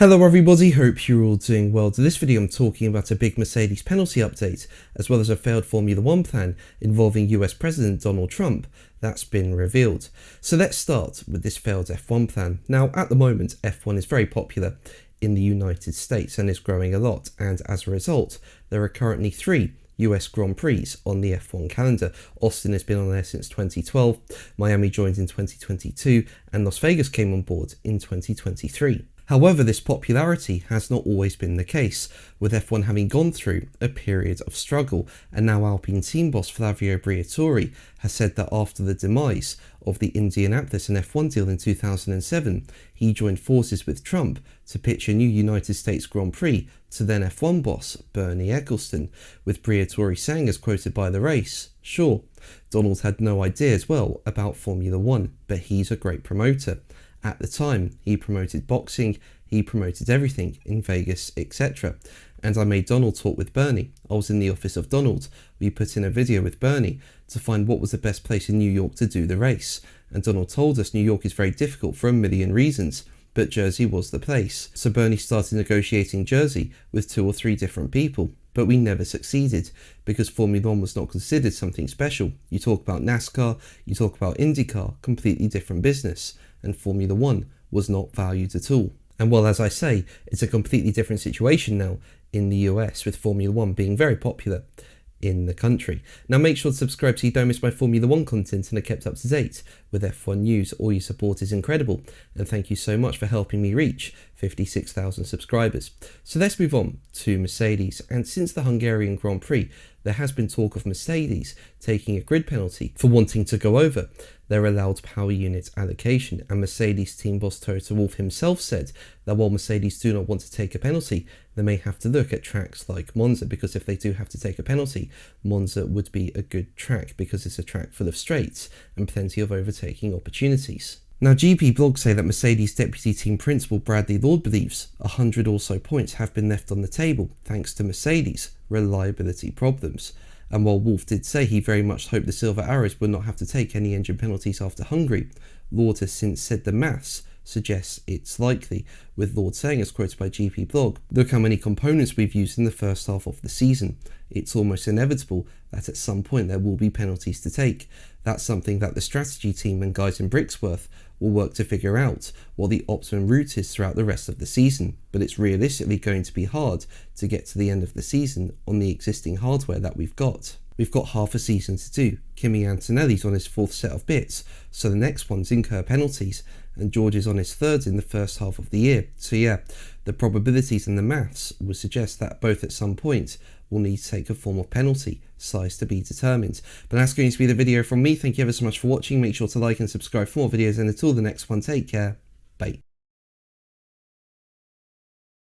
Hello everybody, hope you're all doing well. To this video I'm talking about a big Mercedes penalty update, as well as a failed Formula One plan involving US President Donald Trump that's been revealed. So let's start with this failed F1 plan. Now at the moment F1 is very popular in the United States and is growing a lot, and as a result there are currently 3 US Grand Prix on the F1 calendar. Austin has been on there since 2012, Miami joined in 2022 and Las Vegas came on board in 2023. However, this popularity has not always been the case, with F1 having gone through a period of struggle, and now Alpine team boss Flavio Briatore has said that after the demise of the Indianapolis and F1 deal in 2007, he joined forces with Trump to pitch a new United States Grand Prix to then F1 boss Bernie Ecclestone, with Briatore saying, as quoted by The Race, "Sure, Donald had no idea as well about Formula One, but he's a great promoter. At the time, he promoted boxing, he promoted everything in Vegas, etc. And I made Donald talk with Bernie. I was in the office of Donald. We put in a video with Bernie to find what was the best place in New York to do the race. And Donald told us New York is very difficult for a million reasons, but Jersey was the place. So Bernie started negotiating Jersey with 2 or 3 different people. But we never succeeded because Formula One was not considered something special. You talk about NASCAR, you talk about IndyCar, completely different business, and Formula One was not valued at all. And well, as I say, it's a completely different situation now in the US, with Formula One being very popular in the country. Now make sure to subscribe so you don't miss my Formula One content and are kept up to date with F1 news. All your support is incredible, and thank you so much for helping me reach 56,000 subscribers. So let's move on to Mercedes, and since the Hungarian Grand Prix there has been talk of Mercedes taking a grid penalty for wanting to go over their allowed power unit allocation, and Mercedes team boss Toto Wolff himself said that while Mercedes do not want to take a penalty, they may have to look at tracks like Monza, because if they do have to take a penalty, Monza would be a good track because it's a track full of straights and plenty of overtaking opportunities. Now GP blogs say that Mercedes deputy team principal Bradley Lord believes 100 or so points have been left on the table thanks to Mercedes' reliability problems. And while Wolff did say he very much hoped the Silver Arrows would not have to take any engine penalties after Hungary, Lord has since said the maths suggests it's likely, with Lord saying, as quoted by GP blog, "Look how many components we've used in the first half of the season. It's almost inevitable that at some point there will be penalties to take. That's something that the strategy team and guys in Brixworth will work to figure out what the optimum route is throughout the rest of the season, but it's realistically going to be hard to get to the end of the season on the existing hardware that we've got. We've got half a season to do. Kimi Antonelli's on his 4th set of bits, so the next one's incur penalties, and George is on his 3rd in the first half of the year. So yeah, the probabilities and the maths would suggest that both at some point will need to take a form of penalty, size to be determined. But that's going to be the video from me. Thank you ever so much for watching. Make sure to like and subscribe for more videos, and until the next one, take care. Bye.